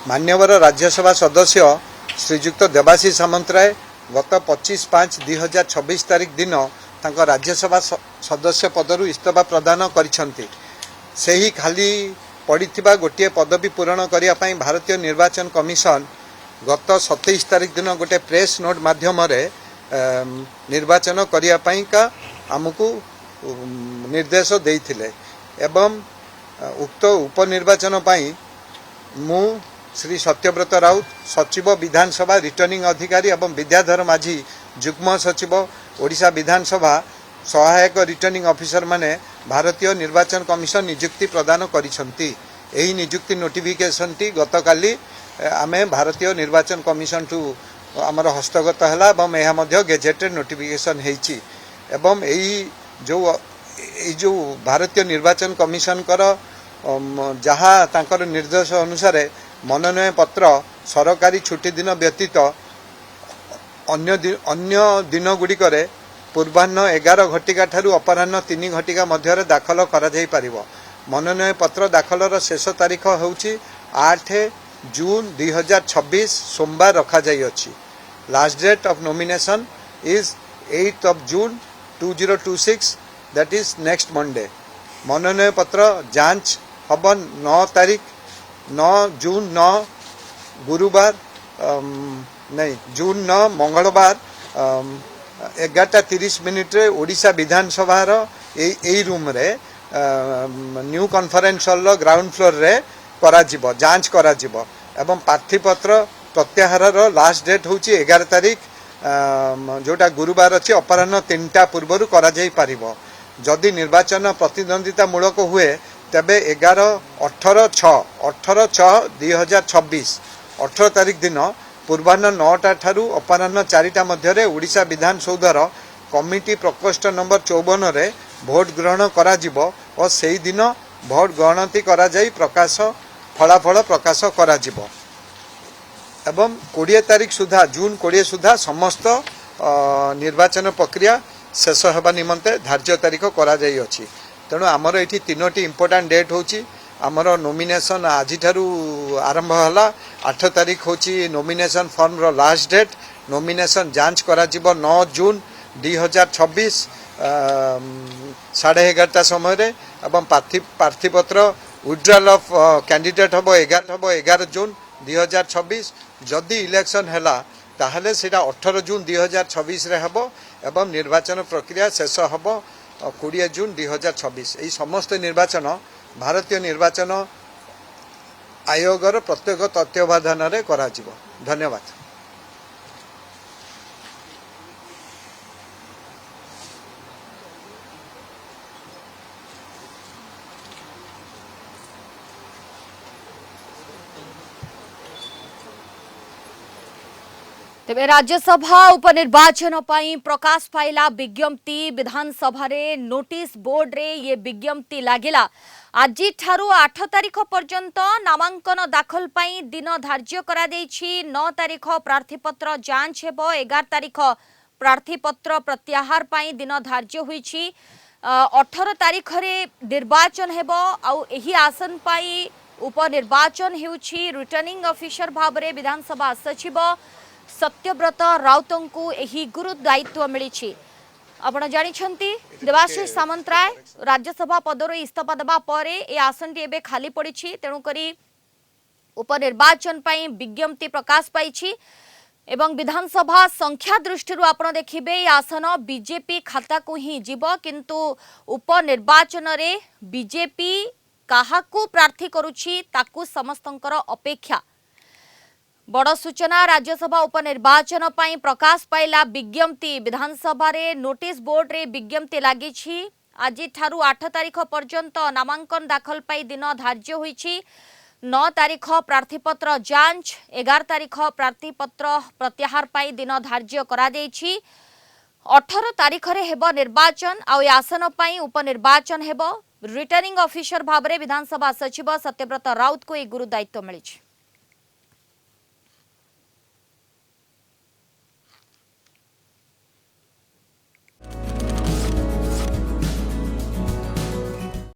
मान्यवर राज्यसभा सदस्य श्रीजुक्त देवाशीष सामंतराय गत 25/5/2026 तारीख दिन तांको राज्यसभा सदस्य पदरु इस्तीफा प्रदान करिसेंती। सेही खाली पड़िथिबा गोटे पदवी पूरण करिया पई भारतीय निर्वाचन कमिशन गत 27 तारीख दिन गोटे प्रेस नोट माध्यम निर्वाचन करिया पई का आमको निर्देश देइथिले एवं उक्त उपनिर्वाचन पई मु श्री सत्यव्रत राउत सचिव विधानसभा रिटर्निंग अधिकारी एवं विद्याधर माझी जुग्म सचिव ओडिशा विधानसभा सहायक रिटर्निंग ऑफिसर माने भारतीय निर्वाचन कमिशन नियुक्ति प्रदान करिसंती। एही नियुक्ति नोटिफिकेशन टी गतकाली आमे भारतीय निर्वाचन कमिशन टू आमर हस्तगत है एवं यह मध्य गेजेटेड नोटिफिकेशन हेछि एवं एही जो भारतीय निर्वाचन कमिशन कर जहाँ तांकर निर्देश अनुसार मनोनयन पत्र सरकारी छुट्टी दिन व्यतीत अन्य दिन गुड़िक पूर्वाह्न 11 घटिका ठारू अपराह्न 3 घटिका मध्य दाखल करा जाई परिबो। मनोनयन पत्र दाखलर शेष तारीख होउछि 8 जून 2026 सोमवार रखा जाई अछि। Last date of nomination is 8 June 2026 that is next Monday. मनोनयन पत्र जांच हबन 9 जून 9 गुरुवार नहीं जून 9 मंगलवार 11:30 रे ओडिशा विधानसभा रूम रे new conference hall ground floor रे करा जिवो जांच करा जिवो एवं प्रार्थीपत्र प्रत्याहार लास्ट डेट होची 11 तारीख जोटा गुरुवार अच्छी अपराह्न 3टा पूर्व करा जाई पारिबो। जदि निर्वाचन प्रतिद्वंदिता मूलक हुए तेबे 18/6/2026 18 तारीख दिन पूर्वाह्न 9टा ठारू अपराह्न 4टा मध्य ओडिशा विधानसौधर कमिटी प्रकोष्ठ नंबर 54 रे भोट ग्रहण करा जिवो और सेही दिन भोट गणति करा जाई प्रकाश फलाफल प्रकाश करा जिवो एवं 20 तारीख सुधा जून 20 सुधा समस्त निर्वाचन प्रक्रिया शेष होगा निमंते धार्य तारीख करा जाई अछि। तेणु आमर ये 3टी इम्पोर्टाट डेट होची आमर नॉमिनेशन आज आरंभ है 8 तारीख होची नॉमिनेशन फॉर्म रो लास्ट डेट। नॉमिनेशन जांच करा जिवो 9 जून 2026 11:30 समय रे एवं प्रार्थीपत्र विड्रॉल ऑफ कैंडिडेट हम 11 जून 2026 जदि इलेक्शन हैला ताहले सेटा 18 जून 2026 रे हबो एवं निर्वाचन प्रक्रिया शेष हबो 20 जून 2026। यही समस्त निर्वाचन भारतीय निर्वाचन आयोगर प्रत्येक तत्वावधान रे करा जिवो। धन्यवाद। तेबे राज्यसभा उपनिर्वाचन पाई प्रकाश पाइला विज्ञप्ति विधानसभा रे नोटिस बोर्ड रे ये विज्ञप्ति लागिला। आज ठारू 8 तारीख पर्यंत नामांकन दाखल पाई दिन धार्य करा देछि। 9 तारीख प्रार्थीपत्र जांच हेबो 11 तारीख प्रार्थीपत्र प्रत्याहार पाई दिन धार्य होईछि। 18 तारीख रे निर्वाचन हेबो आउ एही आसन पाई उपनिर्वाचन हेउछि। रिटर्निंग ऑफिसर भाबरे विधानसभा सचिव सत्यव्रत राउतों को यही गुरु दायित्व मिली। आपण जानिछंती देवाशीष सामंतराय राज्यसभा पदर इस्तीफा देबा परे ए आसन टी खाली पड़ी। तेणु करी उपनिर्वाचन पाई विज्ञप्ति प्रकाश पाई एवं विधानसभा संख्या दृष्टि आपण देखिबे आसन बीजेपी खाता को ही जीव किंतु उपनिर्वाचन रे बीजेपी काहाकू प्रार्थी करुछि ताकू समस्तंकर अपेक्षा। बड़ सूचना राज्यसभा उपनिर्वाचन पाई प्रकाश पाइला विज्ञप्ति विधानसभा रे नोटिस बोर्ड रे विज्ञप्ति लागिछि। आज ठारू 8 तारीख पर्यंत नामांकन दाखल पाई दिन धार्य होईछि। 9 तारीख प्रार्थीपत्र जांच 11 तारीख प्रार्थीपत्र प्रत्याहार पाई दिन धार्य करा देछि। 18 तारीख रे हेबो निर्वाचन आउ आसन पाई उपनिर्वाचन हेबो। रिटर्निंग ऑफिसर भाबरे विधानसभा सचिव सत्यव्रत राउत को ए गुरु दायित्व मिलिछि।